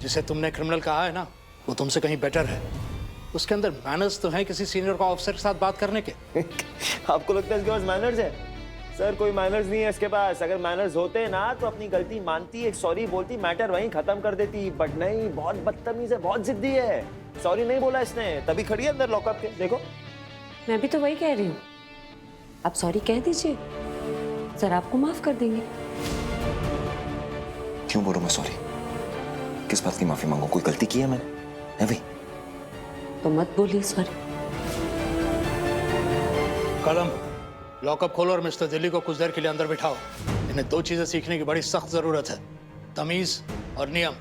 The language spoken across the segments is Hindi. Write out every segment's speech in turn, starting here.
जिसे तुमने क्रिमिनल कहा है ना, वो तुमसे कहीं बेटर है। उसके अंदर मैनर्स तो हैं किसी सीनियर को ऑफिसर के साथ बात करने के। आपको लगता है इसके पास मैनर्स है? सर कोई मैनर्स नहीं है इसके पास। अगर मैनर्स होते ना तो अपनी गलती मानती, एक सॉरी बोलती, मैटर वहीं खत्म कर देती। बट नहीं, बहुत बदतमीज है, बहुत जिद्दी है। सॉरी नहीं बोला इसने, तभी खड़ी है अंदर लॉकअप के। देखो मैं भी तो वही कह रही हूँ, आप सॉरी कह दीजिए, सर आपको माफ कर देंगे। क्यों बोलूं मैं सॉरी? किस बात की माफी मांगू? कोई गलती की है मैंने? है भाई? तो मत बोलिए सॉरी। कलम, लॉकअप खोलो और मिस्टर दिल्ली को कुछ देर के लिए अंदर बिठाओ। इन्हें दो चीजें सीखने की बड़ी सख्त जरूरत है, तमीज और नियम।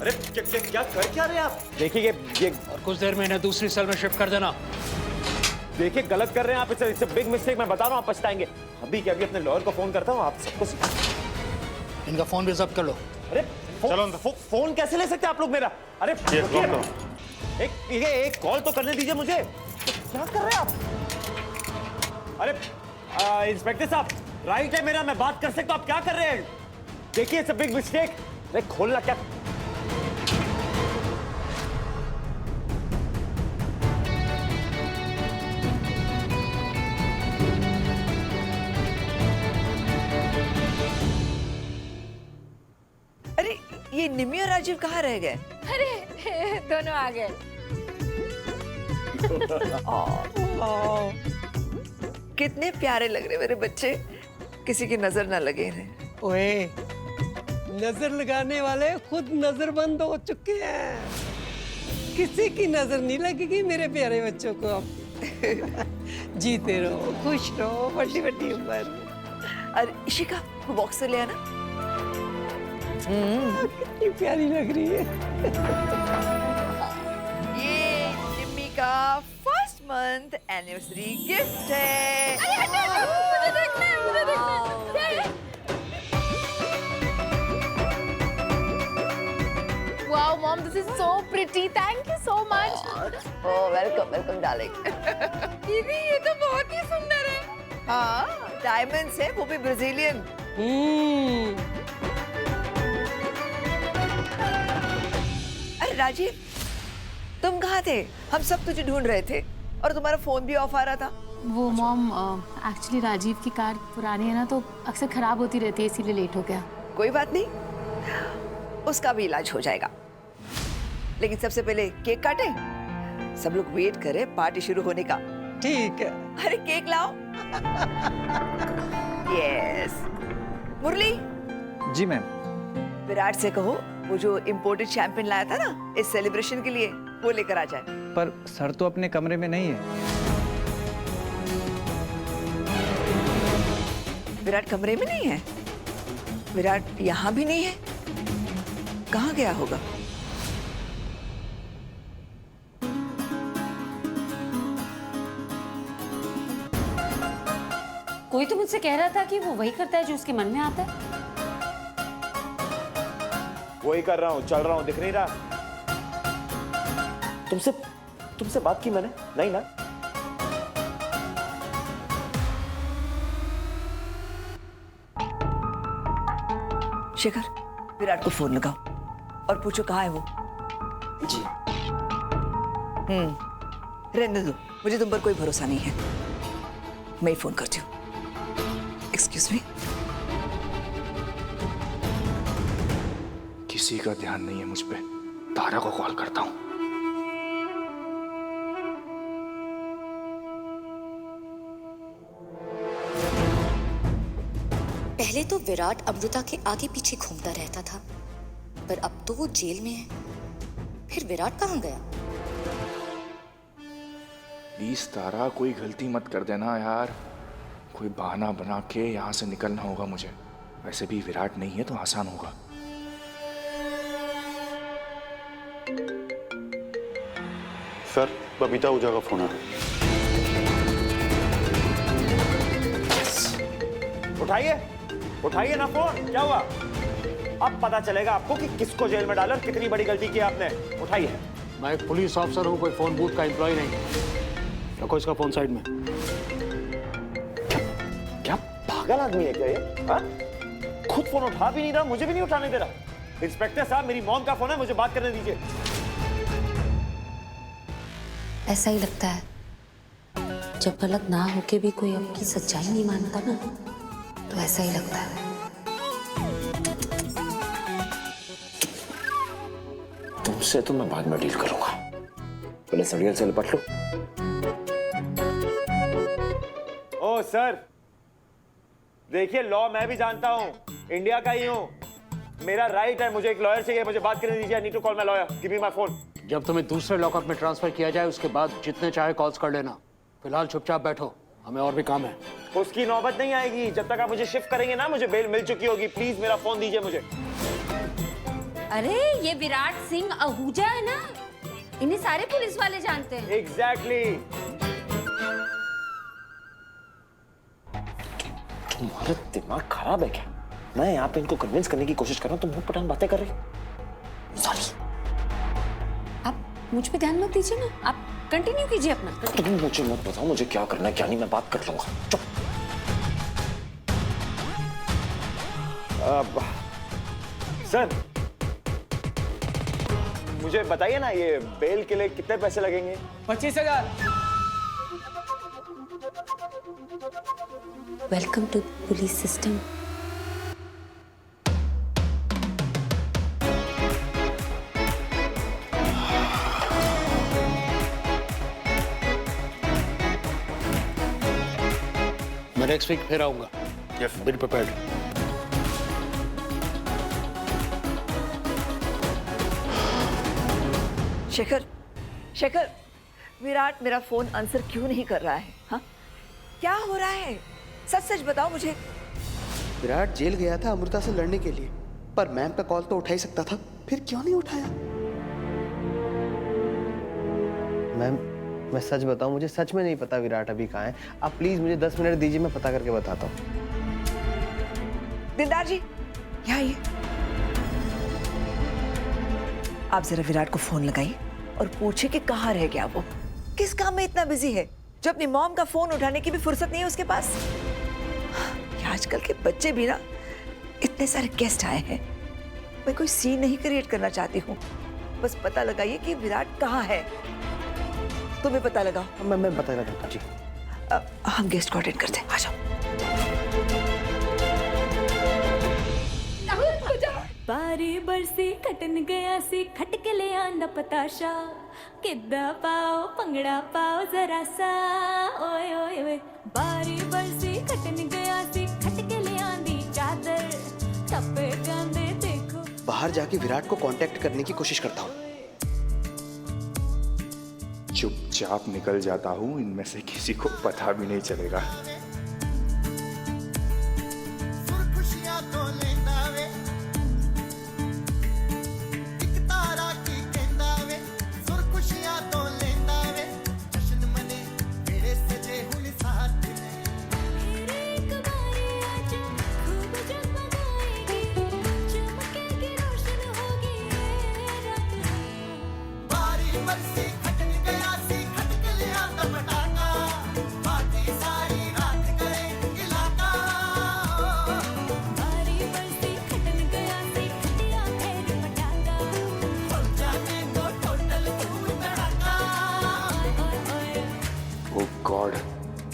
अरे क्या कर क्या रहे हैं आप? देखिए ये और कुछ देर में इन्हें दूसरी सेल में शिफ्ट कर देना। देखिए गलत कर रहे हैं आप। It's big mistake. मैं बता रहा हूँ आप पछताएंगे। अभी के अभी अपने लॉयर को फोन करता हूँ। आप सबको इनका फोन भी जब्त कर लो। अरे चलो फोन कैसे ले सकते हैं आप लोग मेरा? अरे एक कॉल तो करने दीजिए मुझे। क्या कर रहे हैं आप? अरे इंस्पेक्टर साहब, राइट है मेरा, मैं बात कर सकता हूँ। आप क्या कर रहे हैं? देखिए इट्स बिग मिस्टेक। अरे खोलना क्या? अरे ये निमी और राजीव कहाँ रह गए? अरे दोनों आ गए। कितने प्यारे लग रहे मेरे बच्चे। किसी की नजर ना लगे इन्हें। ओए, नजर लगाने वाले खुद नजरबंद हो चुके हैं। किसी की नजर नहीं लगेगी मेरे प्यारे बच्चों को। अब जीते रहो, खुश रहो, बड़ी बड़ी उम्र। अरे इशिका, वो बॉक्स से ले आना। कितनी प्यारी लग रही है। ये निम्मी का फर्स्ट मंथ एनिवर्सरी गिफ्ट है। मुझे देखना है, मुझे देखना है। क्या है? Wow, mom, this is so pretty. Thank you so much. Oh, welcome, welcome, darling. दीदी, ये तो बहुत ही सुंदर है। हाँ, डायमंड्स है, वो भी ब्राजीलियन। अरे राजीव, तुम कहाँ थे? हम सब तुझे ढूंढ रहे थे और तुम्हारा फोन भी ऑफ आ रहा था। वो मॉम, एक्चुअली राजीव की कार पुरानी है ना, तो अक्सर खराब होती रहती है, इसीलिए लेट हो गया। कोई बात नहीं, उसका भी इलाज हो जाएगा। लेकिन सबसे पहले केक काटे, सब लोग वेट करे पार्टी शुरू होने का। ठीक है। अरे केक लाओ। यस। मुरली। जी मैम। विराट से कहो वो जो इम्पोर्टेड शैंपेन लाया था ना इस सेलिब्रेशन के लिए, वो लेकर आ जाए। पर सर तो अपने कमरे में नहीं है। विराट कमरे में नहीं है? विराट यहाँ भी नहीं है? कहाँ गया होगा? कोई तो मुझसे कह रहा था कि वो वही करता है जो उसके मन में आता है। वही कर रहा हूँ, चल रहा हूँ, दिख नहीं रहा? तुमसे बात की मैंने? नहीं ना? शेखर, विराट को फोन लगाओ और पूछो कहाँ है वो। जी। रहने दो, मुझे तुम पर कोई भरोसा नहीं है। मैं ही फोन करती हूँ। Excuse me. किसी का ध्यान नहीं है मुझ पे। तारा को कॉल करता हूँ। पहले तो विराट अमृता के आगे पीछे घूमता रहता था, पर अब तो वो जेल में है। फिर विराट कहाँ गया? प्लीज तारा, कोई गलती मत कर देना यार। कोई बहाना बना के यहाँ से निकलना होगा मुझे। वैसे भी विराट नहीं है तो आसान होगा। सर, बबीता ऊजा का फोन आ रहा है। उठाइए ना फोन। क्या हुआ? अब पता चलेगा आपको कि किसको जेल में डाला और कितनी बड़ी गलती की आपने। उठाइए। मैं एक पुलिस ऑफिसर हूँ, कोई फोन बूथ का एम्प्लॉय नहीं। रखो इसका फोन साइड में। क्या पागल आदमी है क्या ये? हाँ? खुद फोन उठा भी नहीं रहा, मुझे भी नहीं उठाने दे रहा। इंस्पेक्टर साहब, मेरी मॉम का फोन है, मुझे बात करने दीजिए। ऐसा ही लगता है जब गलत ना होके भी कोई आपकी सच्चाई नहीं मानता ना, तो ऐसा ही लगता है। तुमसे तो मैं बाद में डील करूंगा, पहले सड़ियल से लिपट लो। ओ सर, देखिए लॉ मैं भी जानता हूँ, इंडिया का ही हूँ। मेरा राइट है, मुझे एक लॉयर चाहिए, मुझे बात करने दीजिए। I need to call my lawyer, give me my phone. जब तुम्हें दूसरे लॉकअप में ट्रांसफर किया जाए उसके बाद जितने चाहे कॉल्स कर लेना। फिलहाल चुपचाप बैठो, हमें और भी काम है। उसकी नौबत नहीं आएगी जब तक आप मुझे शिफ्ट करेंगे ना। मुझे बेल मिल चुकी होगी। प्लीज मेरा फोन दीजिए मुझे। अरे ये विराट सिंह आहूजा है ना, इन्हें सारे पुलिस वाले जानते हैं। एग्जैक्टली। तुम्हारा दिमाग खराब है क्या? मैं यहाँ पे इनको कन्विंस करने की कोशिश कर रहा हूँ, तुम मुंह पटान बातें कर रही। सॉरी। आप मुझ पे ध्यान मत दीजिए ना, आप कंटिन्यू कीजिए अपना। तुम मुझे मत बताओ मुझे क्या करना है क्या नहीं, मैं बात कर लूंगा। चुप। सर मुझे बताइए ना, ये बेल के लिए कितने पैसे लगेंगे? 25,000। Welcome to police system. मैं नेक्स्ट वीक फिर आऊंगा। Be prepared. शेखर, शेखर, विराट मेरा फोन आंसर क्यों नहीं कर रहा है? हाँ, क्या हो रहा है? सच सच बताओ मुझे। विराट जेल गया था अमृता से लड़ने के लिए, पर मैम का कॉल तो उठा ही सकता था, फिर क्यों नहीं उठाया? मैम मैं सच बताऊं, मुझे सच में नहीं पता विराट अभी कहाँ है। आप प्लीज मुझे 10 मिनट दीजिए, मैं पता करके बताता हूँ। दिलदार जी, यहाँ आइए। आप जरा विराट को फोन लगाइए और पूछिए कि कहाँ रह गया वो, किस काम में इतना बिजी है जो अपनी मॉम का फोन उठाने की भी फुर्सत नहीं है उसके पास। ये आजकल के बच्चे भी ना, इतने सारे गेस्ट आए हैं, मैं कोई सीन नहीं क्रिएट करना चाहती हूँ। बस पता लगाइए कि विराट कहाँ है। तुम्हें पता लगाओ। मैं पता लगाता हूँ जी। हम गेस्ट को अटेंड करते हैं, आ जाओ। बारी बरसी खटन गया सी खटके ले आंदा पताशा, किद्दा पाओ पंगड़ा पाओ जरा सा, ओए ओए ओए। बारी बरसी खटन गया सी खटके ले आंदी चादर, टप्पे गांदे देखो। बाहर जाके विराट को कांटेक्ट करने की कोशिश करता हूँ। चुपचाप निकल जाता हूँ, इनमें से किसी को पता भी नहीं चलेगा। गॉड,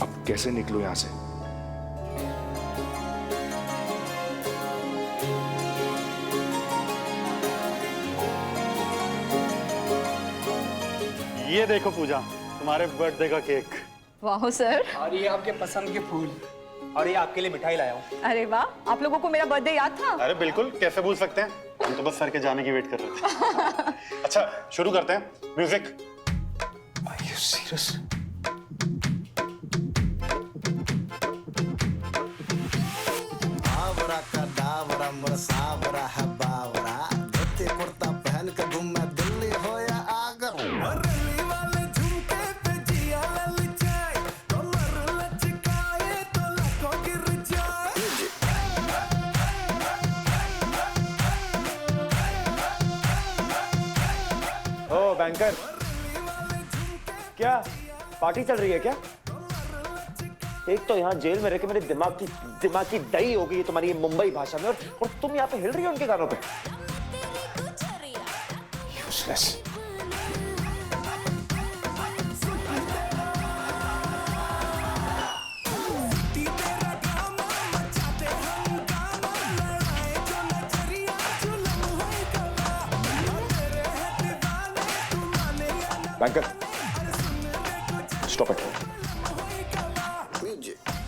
अब कैसे निकलूं यहाँ से? ये देखो पूजा, तुम्हारे बर्थडे का केक। वाह सर। और ये आपके पसंद के फूल। और ये आपके लिए मिठाई लाया हूँ। अरे वाह, आप लोगों को मेरा बर्थडे याद था? अरे बिल्कुल, कैसे भूल सकते हैं, हम तो बस सर के जाने की वेट कर रहे थे। अच्छा शुरू करते हैं, music. Are you serious? Oh banker, क्या पार्टी चल रही है क्या? एक तो यहाँ जेल में रह के मेरे दिमाग की दही हो गई है तुम्हारी ये मुंबई भाषा में, और तुम यहाँ पे हिल रही हो उनके गानों पे। Useless. Banker, stop it,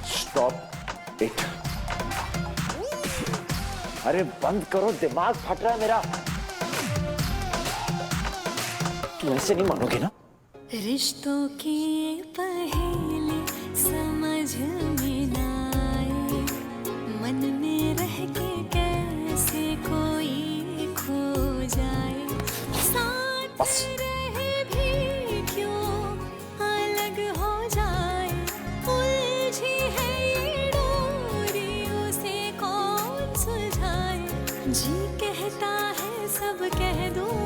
stop it. अरे बंद करो, दिमाग फट रहा है मेरा। तू ऐसे नहीं मानोगी ना? रिश्तों की ये पहेली समझ में ना आए, मन में रह के कैसे कोई खो जाए, साथ रहे भी क्यों अलग हो जाए, उलझी है ये डोरी उसे कौन सुलझाए, जी कहता है सब कह दूं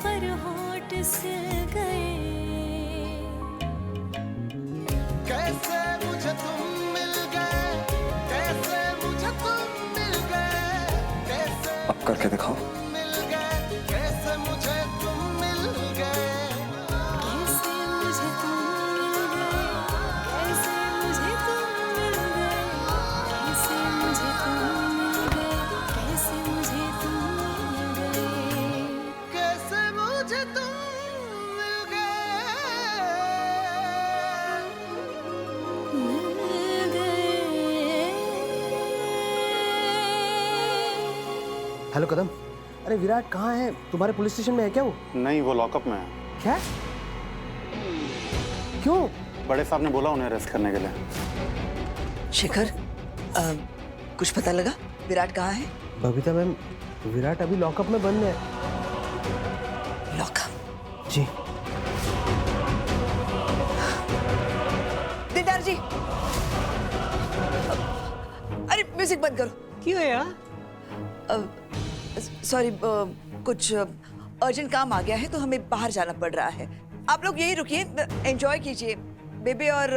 पर होठ से गए। कैसे मुझे तुम मिल गए, कैसे मुझे तुम मिल गए, कैसे अब करके दिखाओ। मिल गए, कैसे मुझे तुम मिल गए, कैसे मुझे तुम मिल गए, कैसे मुझे तुम मिल गए, कैसे मुझे तुम मिल गए, कैसे मुझे तुम मिल गए, कैसे मुझे तुम मिल हेलो कदम, अरे विराट कहाँ है? तुम्हारे पुलिस स्टेशन में है क्या वो? नहीं, वो लॉकअप में है। क्या? क्यों? बड़े साहब ने बोला उन्हें अरेस्ट करने के लिए। शिखर, कुछ पता लगा विराट कहाँ है? बबीता मैम, विराट अभी लॉकअप में बंद है। लॉकअप? जी। दीदार जी, अरे म्यूजिक बंद करो। क्यों यार? सॉरी, कुछ अर्जेंट काम आ गया है तो हमें बाहर जाना पड़ रहा है। आप लोग यही रुकिए, एंजॉय कीजिए। बेबी और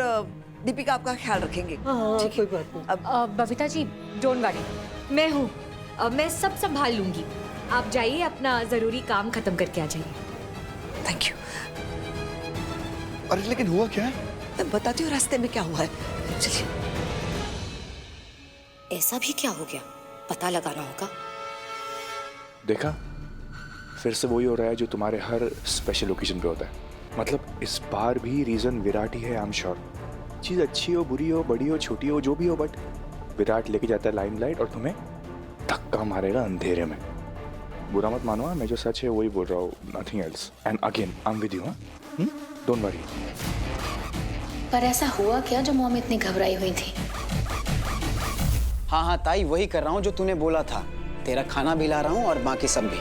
दीपिका आपका ख्याल रखेंगे। हाँ, कोई बात नहीं। बबीता जी, डोंट वरी, मैं हूँ, मैं सब संभाल लूंगी। आप जाइए, अपना जरूरी काम खत्म करके आ जाइए। Thank you. अरे लेकिन हुआ क्या है? मैं बताती हूँ रास्ते में क्या हुआ है। चलिए। ऐसा भी क्या हो गया, पता लगाना होगा। देखा, फिर से वही हो रहा है जो तुम्हारे हर स्पेशल ओकेजन पे होता है। मतलब इस बार भी रीजन विराट ही है। आई एम श्योर, चीज अच्छी हो, बुरी हो, बड़ी हो, छोटी हो, जो भी हो, बट विराट लेके जाता है लाइमलाइट और तुम्हें धक्का मारेगा अंधेरे में। बुरा मत मानो, मैं जो सच है वही बोल रहा हूँ, nothing else. And again I am with you, don't worry. पर ऐसा हुआ क्या जो मॉम इतनी घबराई हुई थी? हाँ हाँ ताई, वही कर रहा हूँ जो तूने बोला था। तेरा खाना भी ला रहा हूँ और बाकी सब भी।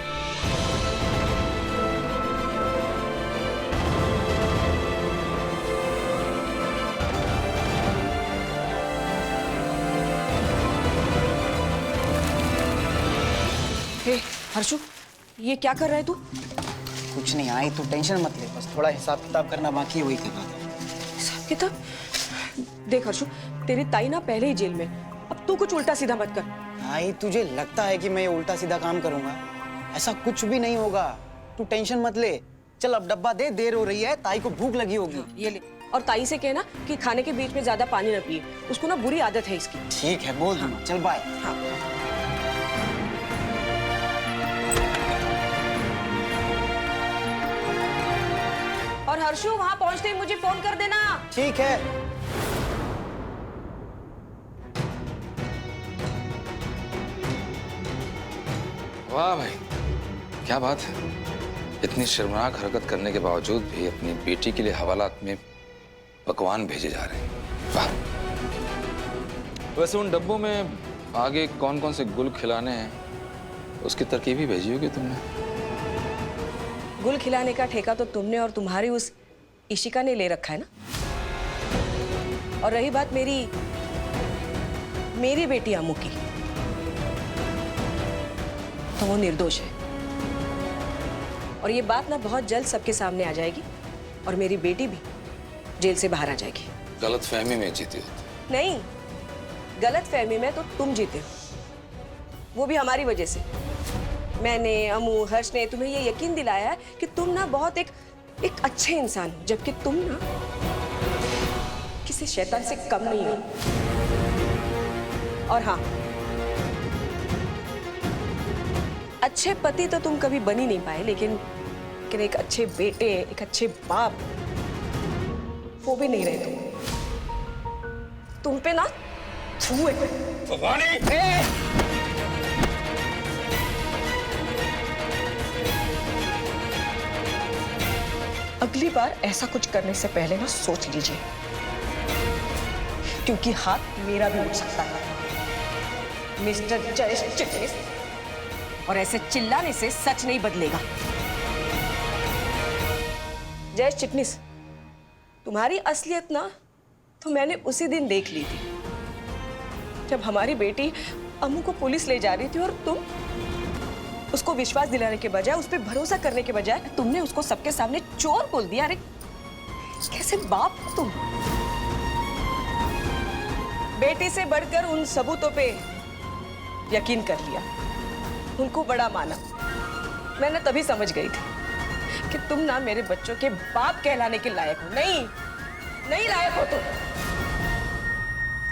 हे हर्षु, ये क्या कर रहा है तू? कुछ नहीं आई, तू टेंशन मत ले, बस थोड़ा हिसाब किताब करना बाकी है, वही कर रहा था। हिसाब किताब? देख हर्षु, तेरी ताई ना पहले ही जेल में, अब तू कुछ उल्टा सीधा मत कर। आई, तुझे लगता है कि मैं ये उल्टा सीधा काम करूंगा? ऐसा कुछ भी नहीं होगा, तू टेंशन मत ले। चल अब डब्बा दे, देर हो रही है, ताई को भूख लगी होगी। ये ले, और ताई से कहना कि खाने के बीच में ज्यादा पानी न पिए, उसको ना बुरी आदत है इसकी। ठीक है, बोल दूंगा। चल बाय। हाँ। और हर्षु, वहां पहुंचते ही मुझे फोन कर देना। ठीक है। वाह भाई, क्या बात है। इतनी शर्मनाक हरकत करने के बावजूद भी अपनी बेटी के लिए हवालात में पकवान भेजे जा रहे हैं। वाह। वैसे उन डब्बों में आगे कौन कौन से गुल खिलाने हैं, उसकी तरकीब ही भेजी होगी तुमने। गुल खिलाने का ठेका तो तुमने और तुम्हारी उस इशिका ने ले रखा है ना। और रही बात मेरी बेटी अम्मू की, तो वो निर्दोष है। और ये बात ना बहुत जल्द सबके सामने आ जाएगी और मेरी बेटी भी जेल से बाहर आ जाएगी। गलतफहमी में जीती हो। नहीं, गलतफहमी में तो तुम जीते हो, वो भी हमारी वजह से। मैंने, अमू, हर्ष ने तुम्हें ये यकीन दिलाया है कि तुम ना बहुत एक अच्छे इंसान हो, जबकि तुम ना किसी शैतान से कम नहीं हो। और हाँ, अच्छे पति तो तुम कभी बन ही नहीं पाए, लेकिन एक अच्छे बेटे, एक अच्छे बाप, वो भी नहीं रहे तुम पे ना छुए। अगली बार ऐसा कुछ करने से पहले ना सोच लीजिए, क्योंकि हाथ मेरा भी उठ सकता है, मिस्टर जयेश चिटनिस। और ऐसे चिल्लाने से सच नहीं बदलेगा। जयेश चिटनिस, तुम्हारी असलियत ना तो मैंने उसी दिन देख ली थी, जब हमारी बेटी अम्मू को पुलिस ले जा रही थी और तुम उसको विश्वास दिलाने के बजाय, उस पर भरोसा करने के बजाय तुमने उसको सबके सामने चोर बोल दिया। अरे कैसे बाप हो तुम। बेटी से बढ़कर उन सबूतों पे यकीन कर लिया, उनको बड़ा माना। मैंने तभी समझ गई थी कि तुम ना मेरे बच्चों के बाप कहलाने के लायक हो। नहीं लायक हो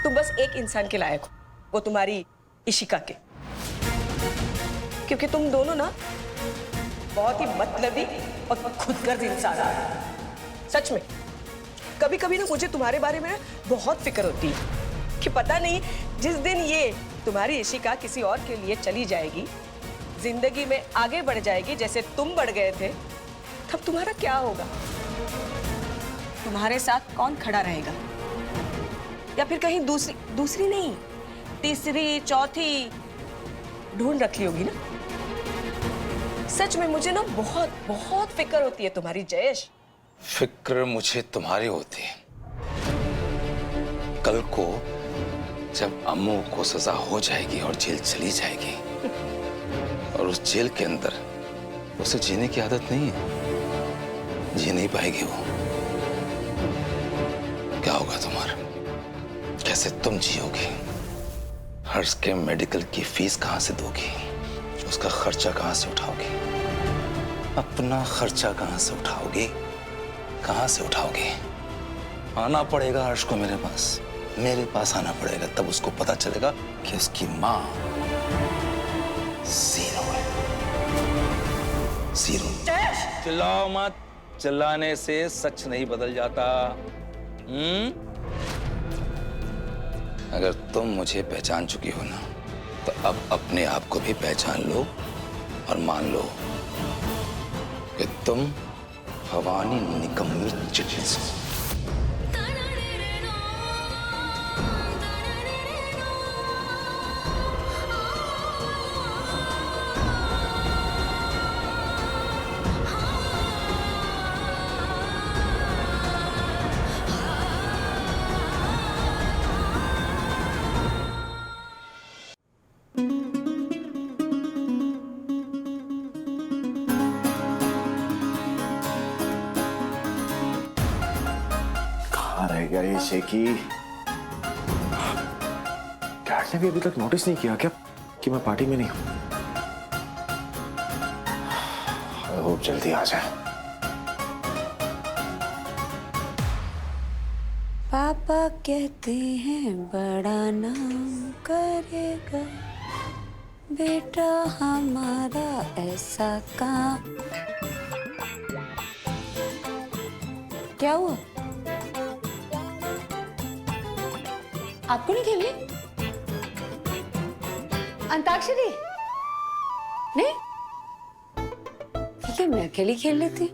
तुम बस एक इंसान के लायक हो, वो तुम्हारी इशिका के। क्योंकि तुम दोनों ना बहुत ही मतलबी और खुदगर्ज इंसान हो। सच में कभी कभी ना मुझे तुम्हारे बारे में बहुत फिक्र होती है कि पता नहीं जिस दिन ये तुम्हारी इशिका किसी और के लिए चली जाएगी, जिंदगी में आगे बढ़ जाएगी जैसे तुम बढ़ गए थे, तब तुम्हारा क्या होगा? तुम्हारे साथ कौन खड़ा रहेगा? या फिर कहीं दूसरी नहीं, तीसरी, चौथी ढूंढ रखी होगी ना। सच में मुझे ना बहुत बहुत फिक्र होती है तुम्हारी जयेश। फिक्र मुझे तुम्हारी होती है। कल को जब अम्मू को सजा हो जाएगी और जेल चली जाएगी, और उस जेल के अंदर उसे जीने की आदत नहीं है, जी नहीं पाएगी वो, क्या होगा तुम्हारा? कैसे तुम जियोगी? हर्ष के मेडिकल की फीस कहां से दोगी? उसका खर्चा कहां से उठाओगी? अपना खर्चा कहां से उठाओगी? कहां से उठाओगी? आना पड़ेगा हर्ष को मेरे पास आना पड़ेगा, तब उसको पता चलेगा कि उसकी मां जीरो है। जीरो। चिल्लाओ मत, चिल्लाने से सच नहीं बदल जाता। अगर तुम मुझे पहचान चुकी हो ना, तो अब अपने आप को भी पहचान लो और मान लो कि तुम भवानी निकम्मी चिटनिस हो। ये शेकी, डैड ने भी अभी तक नोटिस नहीं किया क्या कि मैं पार्टी में नहीं हूं? आई होप जल्दी आ जाए। पापा कहते हैं बड़ा नाम करेगा बेटा हमारा ऐसा काम। क्या हुआ? आपको नहीं खेलनी अंताक्षरी? नहीं, ठीक है, मैं अकेली खेल लेती।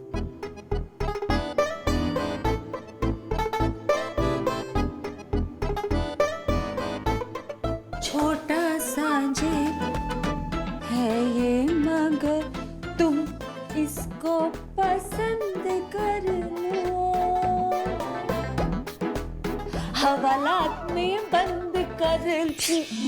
छोटा सा जेब है ये मगर तुम इसको पसंद कर लो, हवालात में बंद कर लो।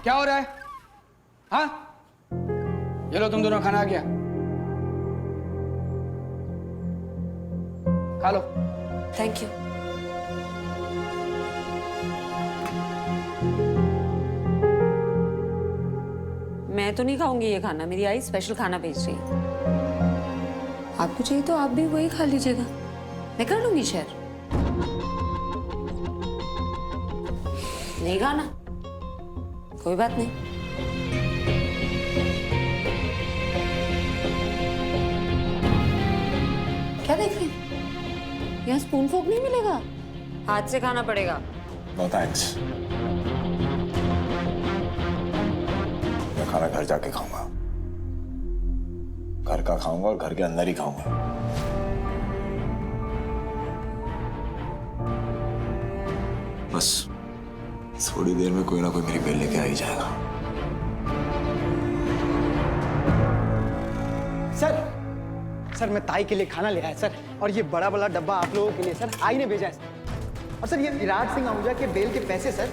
क्या हो रहा है? हाँ, ये लो तुम दोनों, खाना आ गया, खा लो। Thank you. मैं तो नहीं खाऊंगी ये खाना, मेरी आई स्पेशल खाना भेज रही है। आपको चाहिए तो आप भी वही खा लीजिएगा, मैं कर लूंगी शेयर। नहीं खाना, कोई बात नहीं। क्या देख रही हैं? यहाँ स्पून फोक नहीं मिलेगा, हाथ से खाना पड़ेगा। नो थैंक्स, मैं खाना घर जाके खाऊंगा, घर का खाऊंगा और घर के अंदर ही खाऊंगा। बस थोड़ी देर में कोई ना कोई मेरी बेल लेके आ ही जाएगा। सर मैं ताई के लिए खाना ले आया सर, और ये बड़ा डब्बा आप लोगों के लिए सर आई ने भेजा है। और सर ये विराट सिंह आहूजा के बेल के पैसे सर